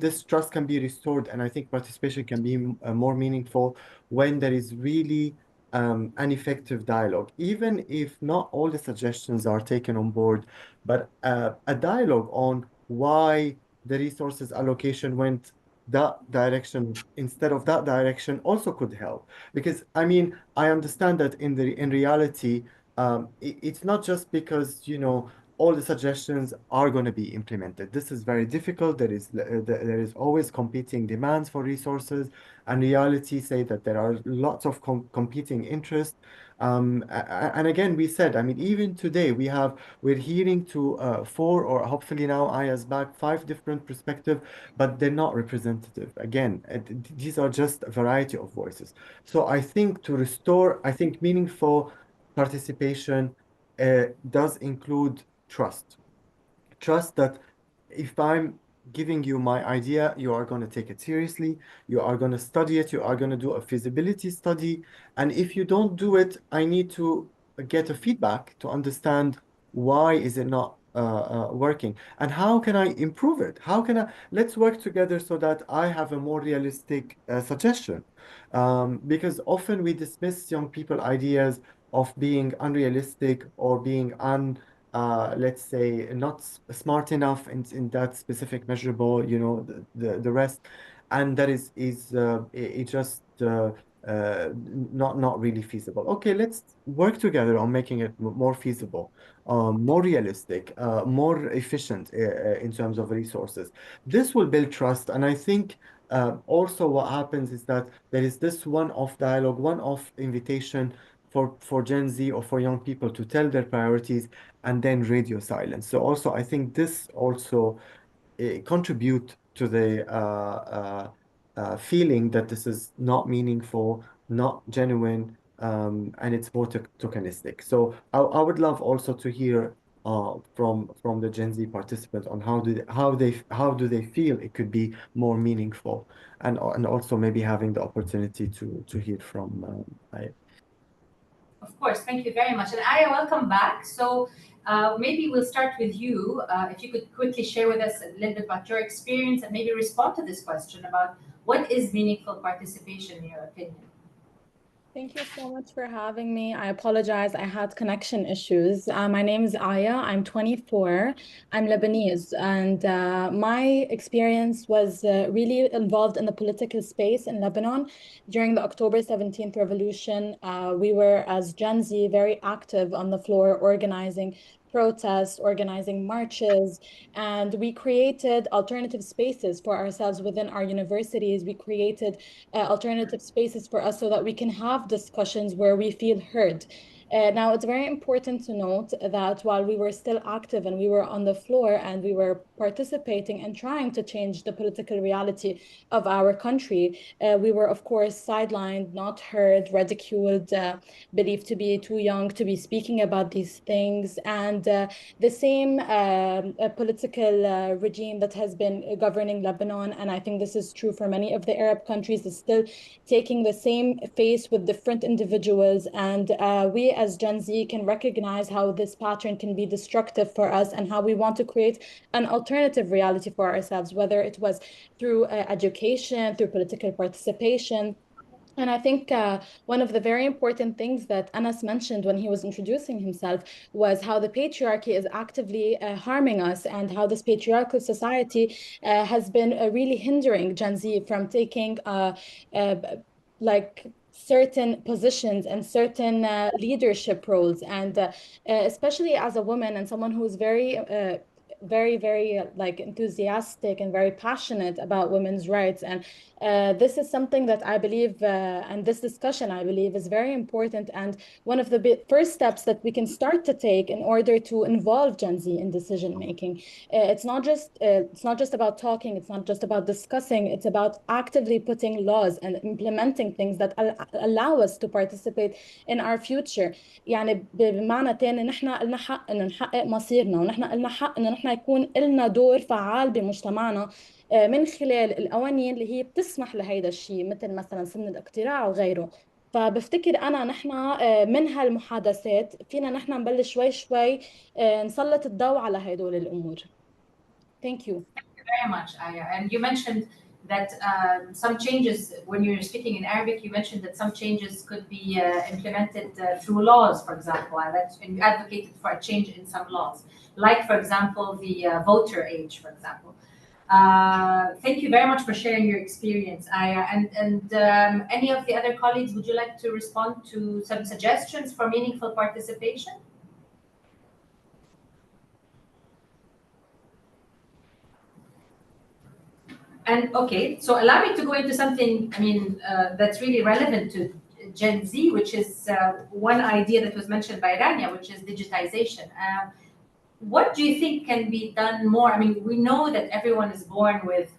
this trust can be restored, and I think participation can be more meaningful when there is really an effective dialogue, even if not all the suggestions are taken on board, but a dialogue on why the resources allocation went that direction instead of that direction also could help. Because I mean, I understand that in reality, it's not just because, all the suggestions are going to be implemented. This is very difficult. There is always competing demands for resources, and reality say that there are lots of competing interests. And again, we said, I mean, even today we're hearing to four, or hopefully now Aya's back, five different perspectives, but they're not representative. Again, these are just a variety of voices. So I think to restore, I think meaningful participation does include trust. Trust that if I'm giving you my idea, you are going to take it seriously, you are going to study it, you are going to do a feasibility study. And if you don't do it, I need to get a feedback to understand why is it not working and how can I improve it? Let's work together so that I have a more realistic suggestion. Because often we dismiss young people ideas of being unrealistic or being let's say, not smart enough in that specific measurable, the rest, and that is just not really feasible. Okay, let's work together on making it more feasible, more realistic, more efficient in terms of resources. This will build trust, and I think also what happens is that there is this one-off dialogue, one-off invitation for Gen Z or for young people to tell their priorities and then radio silence. So also, I think this also contribute to the feeling that this is not meaningful, not genuine, and it's more tokenistic. So I would love also to hear from the Gen Z participants on how do they feel it could be more meaningful, and also maybe having the opportunity to hear from Of course, thank you very much. And Aya, welcome back. So maybe we'll start with you. If you could quickly share with us a little bit about your experience and maybe respond to this question about what is meaningful participation in your opinion? Thank you so much for having me. I apologize, I had connection issues. My name is Aya, I'm 24, I'm Lebanese, and my experience was really involved in the political space in Lebanon. During the October 17th revolution, we were, as Gen Z, very active on the floor, organizing protests, organizing marches, and we created alternative spaces for ourselves within our universities. We created alternative spaces for us so that we can have discussions where we feel heard. Now, it's very important to note that while we were still active and we were on the floor and we were participating and trying to change the political reality of our country, we were, of course, sidelined, not heard, ridiculed, believed to be too young to be speaking about these things. And the same political regime that has been governing Lebanon, and I think this is true for many of the Arab countries, is still taking the same face with different individuals. And we as Gen Z can recognize how this pattern can be destructive for us and how we want to create an alternative reality for ourselves, whether it was through education, through political participation. And I think one of the very important things that Anas mentioned when he was introducing himself was how the patriarchy is actively harming us, and how this patriarchal society has been really hindering Gen Z from taking like certain positions and certain leadership roles. And especially as a woman and someone who is very very, very like enthusiastic and very passionate about women's rights. And this is something that I believe, and this discussion, I believe, is very important, and one of the first steps that we can start to take in order to involve Gen Z in decision making. It's not just about talking, it's not just about discussing, it's about actively putting laws and implementing things that allow us to participate in our future. يعني بمعنى تاني نحن لنا حق إنه نحقق مصيرنا، ونحن لنا حق إنه نحن يكون لنا دور فعال بمجتمعنا من خلال القوانين اللي هي بتسمح لهيدا الشيء، مثلا سن الاقتراع وغيره. فبفتكر أنا نحن من هالمحادثات فينا نحن نبلش شوي شوي نسلط الضوء على هدول الأمور. Thank you. Thank you very much, Aya. And you mentioned that some changes, when you're speaking in Arabic, you mentioned that some changes could be implemented through laws, for example, and you advocated for a change in some laws, like, for example, the voter age, for example. Thank you very much for sharing your experience, Aya. And any of the other colleagues, would you like to respond to some suggestions for meaningful participation? And okay, so allow me to go into something, that's really relevant to Gen Z, which is one idea that was mentioned by Rania, which is digitization. What do you think can be done more? I mean, we know that everyone is born with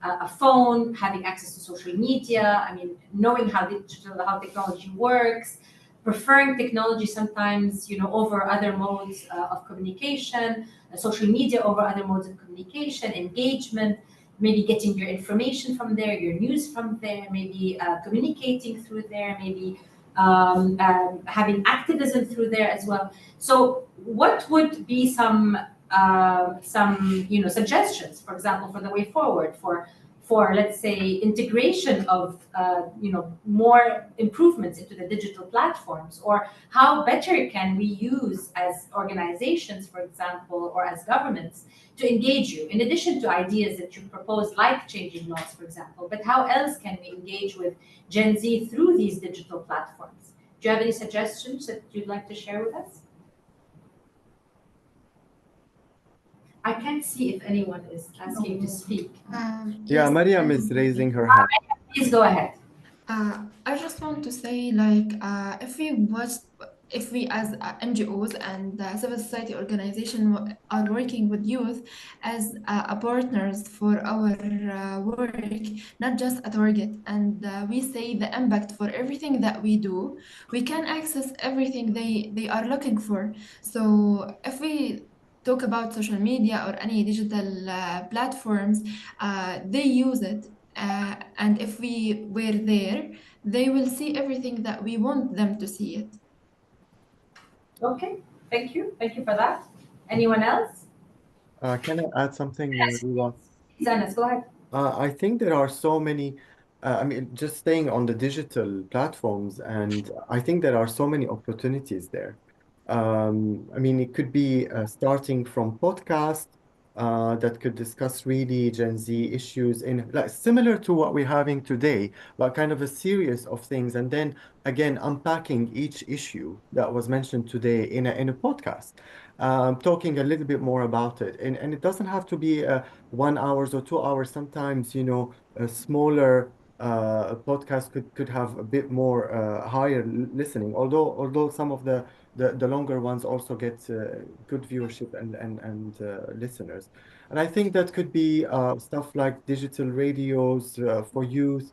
a phone, having access to social media, knowing how technology works, preferring technology sometimes, over other modes of communication, social media over other modes of communication, engagement, maybe getting your information from there, your news from there, maybe communicating through there, maybe having activism through there as well. So what would be some suggestions, for example, for the way forward for let's say integration of more improvements into the digital platforms, or how better can we use as organizations, for example, or as governments to engage you, in addition to ideas that you propose, like changing laws, for example, but how else can we engage with Gen Z through these digital platforms? Do you have any suggestions that you'd like to share with us? I can't see if anyone is asking to speak. Yeah, Yes, Mariam is raising her hand. Please go ahead. I just want to say, if we as NGOs and civil society organization are working with youth as partners for our work, not just a target, and we say the impact for everything that we do, we can access everything they are looking for. So if we talk about social media or any digital platforms, they use it. And if we were there, they will see everything that we want them to see it. Okay, thank you for that. Anyone else? Can I add something, Riva? Zanas, go ahead. I think there are so many, just staying on the digital platforms, and I think there are so many opportunities there. It could be starting from podcasts that could discuss really Gen Z issues in similar to what we're having today, but kind of a series of things, and then again unpacking each issue that was mentioned today in a podcast, talking a little bit more about it, and it doesn't have to be 1 hour or 2 hours. Sometimes a smaller podcast could have a bit more higher listening, although some of the longer ones also get good viewership and listeners. And I think that could be stuff like digital radios for youth.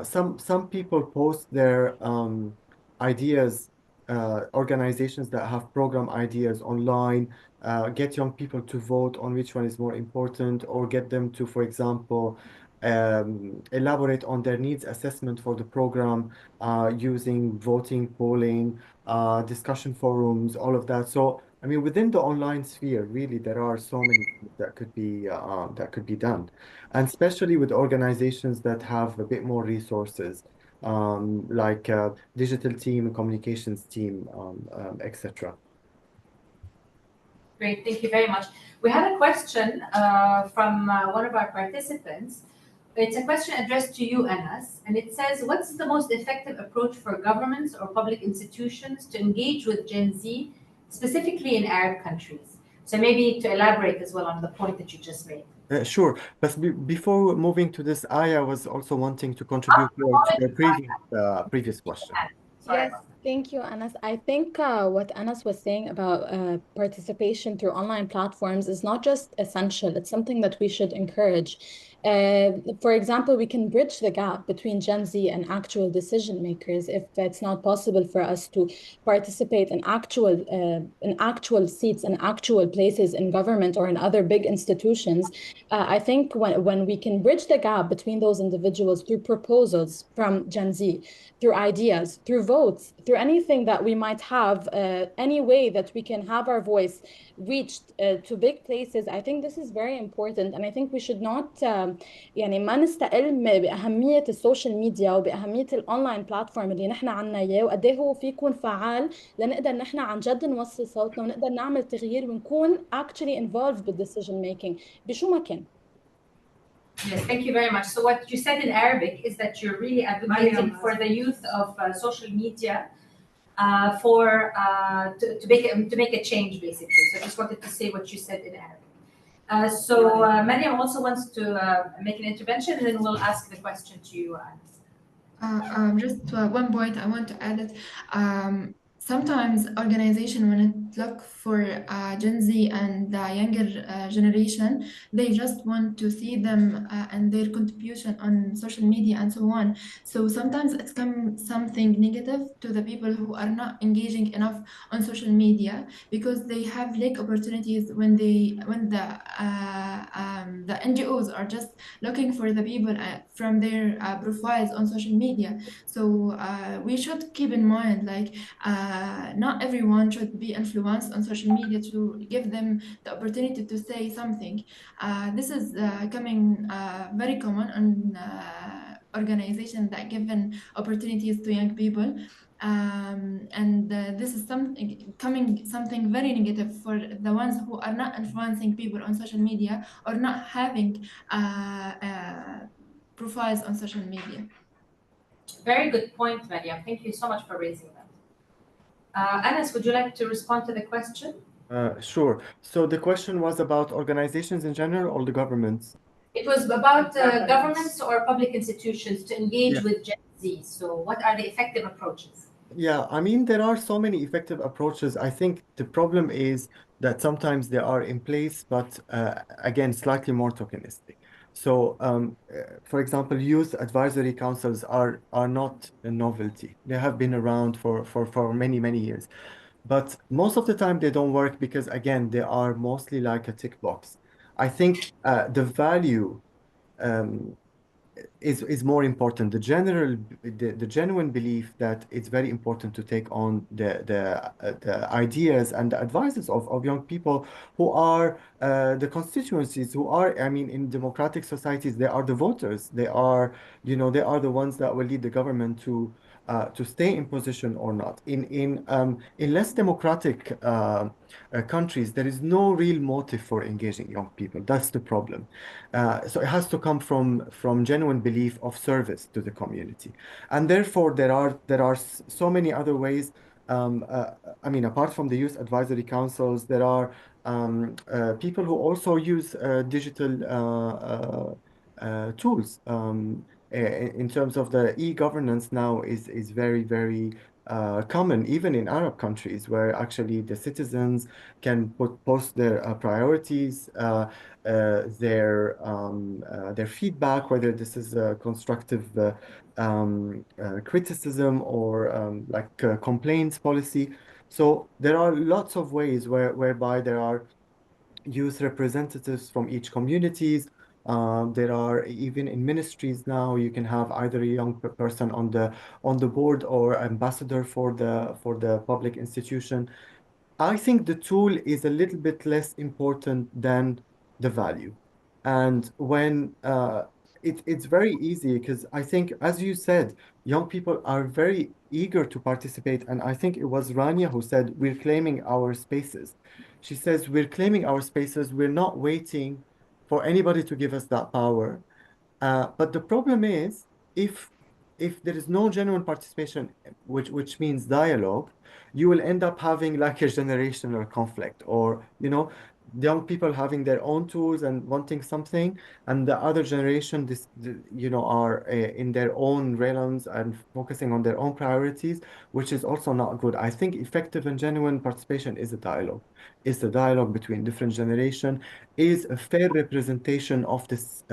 Some people post their ideas, organizations that have program ideas online, get young people to vote on which one is more important, or get them to, for example, elaborate on their needs assessment for the program using voting, polling, discussion forums, all of that. So, within the online sphere, really, there are so many things that could be done, and especially with organizations that have a bit more resources, like digital team, communications team, etc. Great, thank you very much. We have a question from one of our participants. It's a question addressed to you, Anas, and it says, what's the most effective approach for governments or public institutions to engage with Gen Z, specifically in Arab countries? So maybe to elaborate as well on the point that you just made. Sure, but before moving to this, Aya was also wanting to contribute to the previous question. Sorry Yes, about that. thank you, Anas. I think what Anas was saying about participation through online platforms is not just essential, it's something that we should encourage. For example, we can bridge the gap between Gen Z and actual decision makers if it's not possible for us to participate in actual seats and actual places in government or in other big institutions. I think when we can bridge the gap between those individuals through proposals from Gen Z, through ideas, through votes, through anything that we might have, any way that we can have our voice reached to big places. I think this is very important, and I think we should not يعني ما نستقل بأهمية السوشيال ميديا وبأهمية الأونلاين بلاتفورم اللي نحن عنا إياه وقد إيه هو فيه يكون فعال لنقدر نحن عن جد نوصل صوتنا ونقدر نعمل تغيير ونكون actually involved بالديسيجن ميكينج بشو ما كان. Yes, thank you very much. So what you said in Arabic is that you're really advocating for the youth of social media to make a change, basically. So I just wanted to say what you said in Arabic. So Mariam also wants to make an intervention, and then we'll ask the question to you, Anas. Just one point I want to add it. Sometimes organization when it look for Gen Z and the younger generation, they just want to see them and their contribution on social media and so on. So sometimes it's come something negative to the people who are not engaging enough on social media because they have lack opportunities when the NGOs are just looking for the people from their profiles on social media. So we should keep in mind like not everyone should be influenced on social media to give them the opportunity to say something. This is coming very common on organizations that given opportunities to young people. This is something very negative for the ones who are not influencing people on social media or not having profiles on social media. Very good point, Mariam. Thank you so much for raising that. Anas, would you like to respond to the question? Sure. So the question was about organizations in general or the governments? It was about governments or public institutions to engage Yeah. with Gen Z. So what are the effective approaches? Yeah, I mean, there are so many effective approaches. I think the problem is that sometimes they are in place, but again, slightly more tokenistic. So, for example, youth advisory councils are not a novelty. They have been around for many, many years. But most of the time they don't work because, again, they are mostly like a tick box. I think the value is more important. The genuine belief that it's very important to take on the ideas and the advices of young people who are the constituencies, who are, I mean, in democratic societies, they are the voters. They are, they are the ones that will lead the government to stay in position or not. In less democratic countries, there is no real motive for engaging young people. That's the problem. So it has to come from genuine belief of service to the community, and therefore there are so many other ways. I mean, apart from the youth advisory councils, there are people who also use digital tools. In terms of the e-governance now is very, very common, even in Arab countries, where actually the citizens can post their priorities, their feedback, whether this is a constructive criticism or complaints policy. So there are lots of ways whereby there are youth representatives from each communities. There are even in ministries now, you can have either a young person on the board or ambassador for the public institution. I think the tool is a little bit less important than the value. And when it's very easy because I think, as you said, young people are very eager to participate. And I think it was Rania who said, we're claiming our spaces. She says, we're claiming our spaces. We're not waiting for anybody to give us that power. But the problem is, if there is no genuine participation, which means dialogue, you will end up having like a generational conflict, or young people having their own tools and wanting something, and the other generation, are in their own realms and focusing on their own priorities, which is also not good. I think effective and genuine participation is a dialogue. Is the dialogue between different generation, is a fair representation of this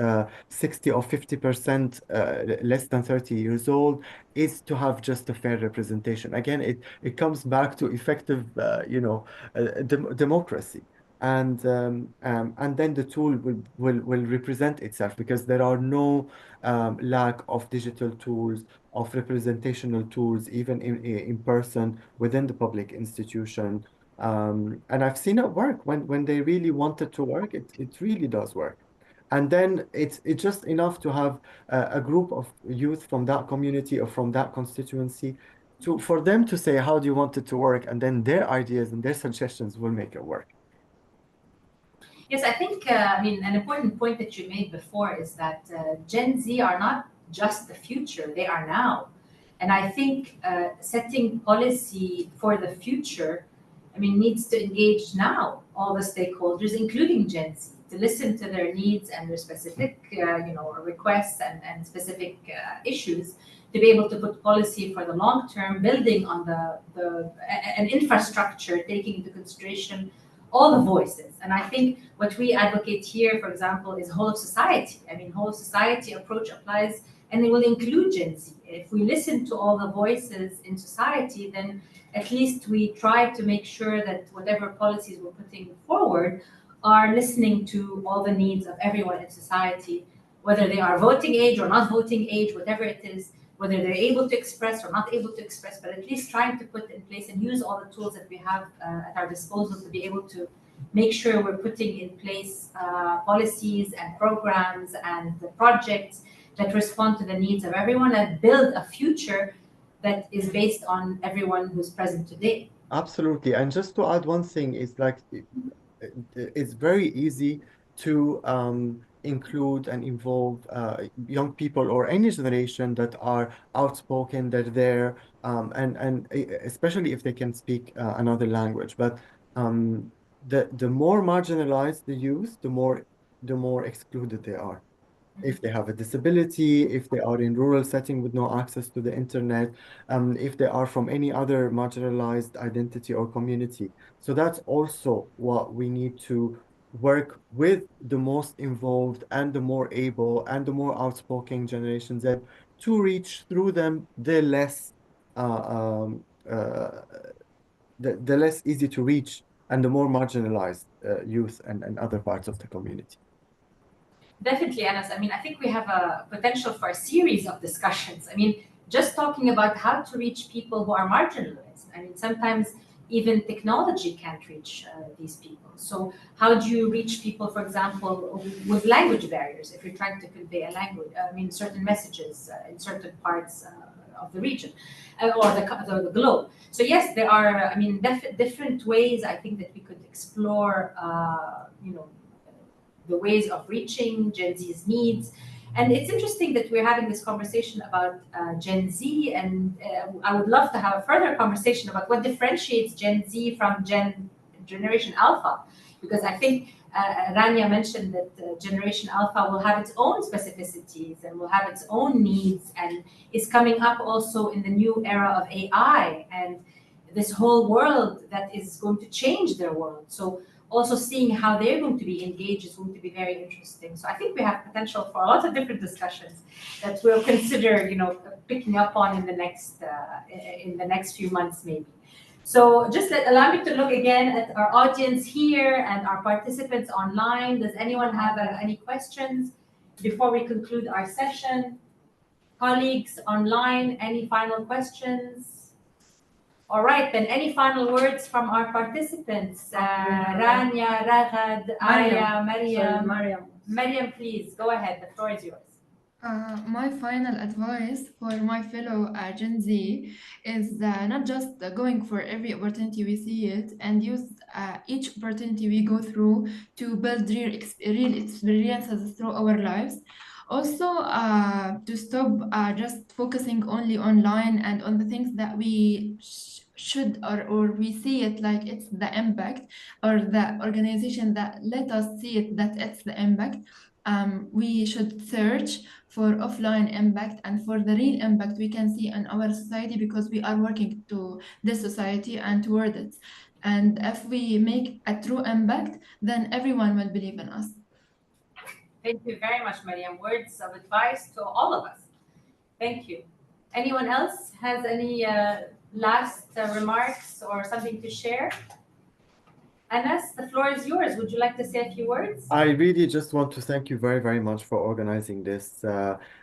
60 or 50% less than 30 years old, is to have just a fair representation. Again, it comes back to effective, democracy. And then the tool will represent itself, because there are no lack of digital tools, of representational tools, even in person within the public institution. And I've seen it work when they really want it to work. It really does work. And then it's just enough to have a group of youth from that community or from that constituency for them to say, how do you want it to work? And then their ideas and their suggestions will make it work. Yes, I think, an important point that you made before is that Gen Z are not just the future, they are now. And I think setting policy for the future, needs to engage now all the stakeholders, including Gen Z, to listen to their needs and their specific, requests and specific issues, to be able to put policy for the long term, building on an infrastructure, taking into consideration all the voices. And I think what we advocate here, for example, is whole of society. Whole of society approach applies, and it will include Gen Z. If we listen to all the voices in society, then at least we try to make sure that whatever policies we're putting forward are listening to all the needs of everyone in society, whether they are voting age or not voting age, whatever it is, whether they're able to express or not able to express, but at least trying to put in place and use all the tools that we have at our disposal to be able to make sure we're putting in place policies and programs and the projects that respond to the needs of everyone and build a future that is based on everyone who's present today. Absolutely. And just to add one thing, it's like it's very easy to include and involve young people or any generation that are outspoken, they're there, and especially if they can speak another language. But the more marginalized the youth, the more excluded they are. If they have a disability, if they are in rural setting with no access to the internet, if they are from any other marginalized identity or community. So that's also what we need to work with the most involved and the more able and the more outspoken Generation Z to reach through them the less the less easy to reach and the more marginalized youth and other parts of the community. Definitely, Anas. I think we have a potential for a series of discussions. Just talking about how to reach people who are marginalized. Sometimes even technology can't reach these people. So how do you reach people, for example, with language barriers, if you're trying to convey a language, certain messages in certain parts of the region or the globe. So yes, there are, different ways I think that we could explore, the ways of reaching Gen Z's needs. And it's interesting that we're having this conversation about Gen Z, and I would love to have a further conversation about what differentiates Gen Z from Generation Alpha, because I think Rania mentioned that Generation Alpha will have its own specificities and will have its own needs, and is coming up also in the new era of AI and this whole world that is going to change their world. So also seeing how they're going to be engaged is going to be very interesting. So I think we have potential for a lot of different discussions that we'll consider, picking up on in the next few months, maybe. So just allow me to look again at our audience here and our participants online. Does anyone have any questions before we conclude our session? Colleagues online, any final questions? All right, then any final words from our participants? Rania, Ragad, Aya, Mariam. Mariam, please, go ahead. The floor is yours. My final advice for my fellow Gen Z is not just going for every opportunity we see it and use each opportunity we go through to build real experiences through our lives. Also, to stop just focusing only online and on the things that we should or we see it like it's the impact, or the organization that let us see it that it's the impact, we should search for offline impact and for the real impact we can see in our society, because we are working to this society and toward it. And if we make a true impact, then everyone will believe in us. Thank you very much, Mariam. Words of advice to all of us. Thank you. Anyone else has any last remarks or something to share? Anas, the floor is yours. Would you like to say a few words? I really just want to thank you very, very much for organizing this.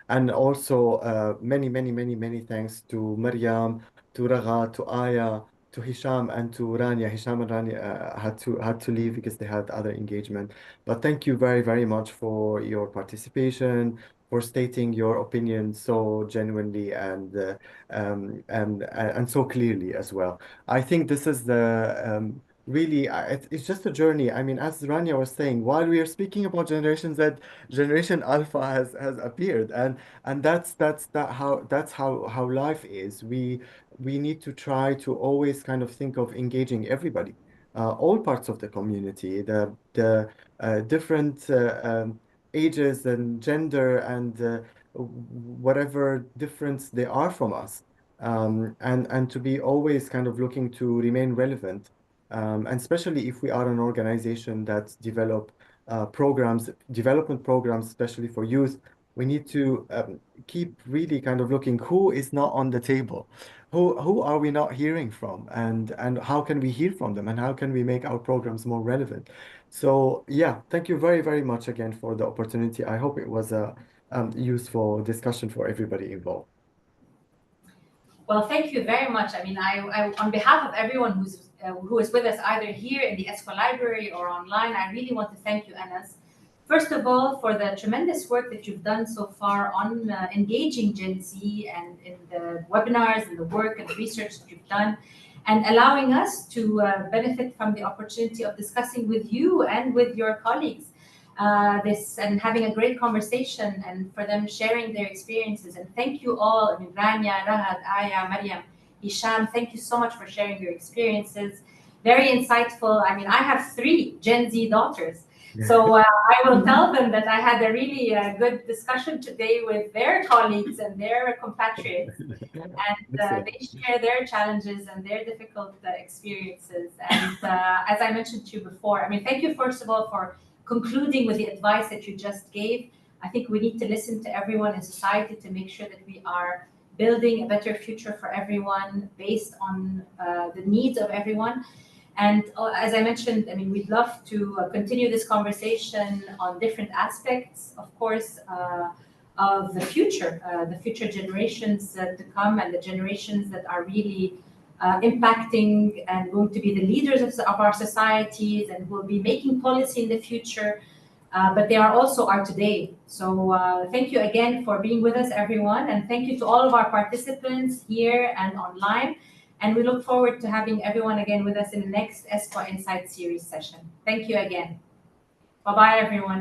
And also many thanks to Mariam, to Raga, to Aya, to Hisham, and to Rania. Hisham and Rania had to leave because they had other engagement. But thank you very, very much for your participation, for stating your opinion so genuinely and so clearly as well. I think this is the really, it's just a journey. I mean, as Rania was saying, while we are speaking about Generation Z, Generation Alpha has appeared, and that's how life is. We need to try to always kind of think of engaging everybody, all parts of the community, the different ages and gender and whatever difference they are from us, and to be always kind of looking to remain relevant. And especially if we are an organization that develop development programs, especially for youth, we need to keep really kind of looking who is not on the table, who are we not hearing from, and how can we hear from them, and how can we make our programs more relevant. So yeah, thank you very, very much again for the opportunity. I hope it was a useful discussion for everybody involved. Well, thank you very much. I mean, I on behalf of everyone who is with us either here in the ESCWA library or online, I really want to thank you, Anas. First of all, for the tremendous work that you've done so far on engaging Gen Z and in the webinars and the work and the research that you've done, and allowing us to benefit from the opportunity of discussing with you and with your colleagues this, and having a great conversation, and for them sharing their experiences. And thank you all, I mean, Rania, Rahad, Aya, Mariam, Hisham, thank you so much for sharing your experiences. Very insightful. I mean, I have 3 Gen Z daughters. So I will tell them that I had a really good discussion today with their colleagues and their compatriots, and they share their challenges and their difficult experiences. And as I mentioned to you before, I mean, thank you first of all for concluding with the advice that you just gave. I think we need to listen to everyone in society to make sure that we are building a better future for everyone based on the needs of everyone. And as I mentioned, I mean, we'd love to continue this conversation on different aspects, of course, of the future generations to come, and the generations that are really impacting and going to be the leaders of our societies and will be making policy in the future, but they are also our today. So thank you again for being with us, everyone, and thank you to all of our participants here and online. And we look forward to having everyone again with us in the next ESCWA Insight series session. Thank you again. Bye-bye, everyone.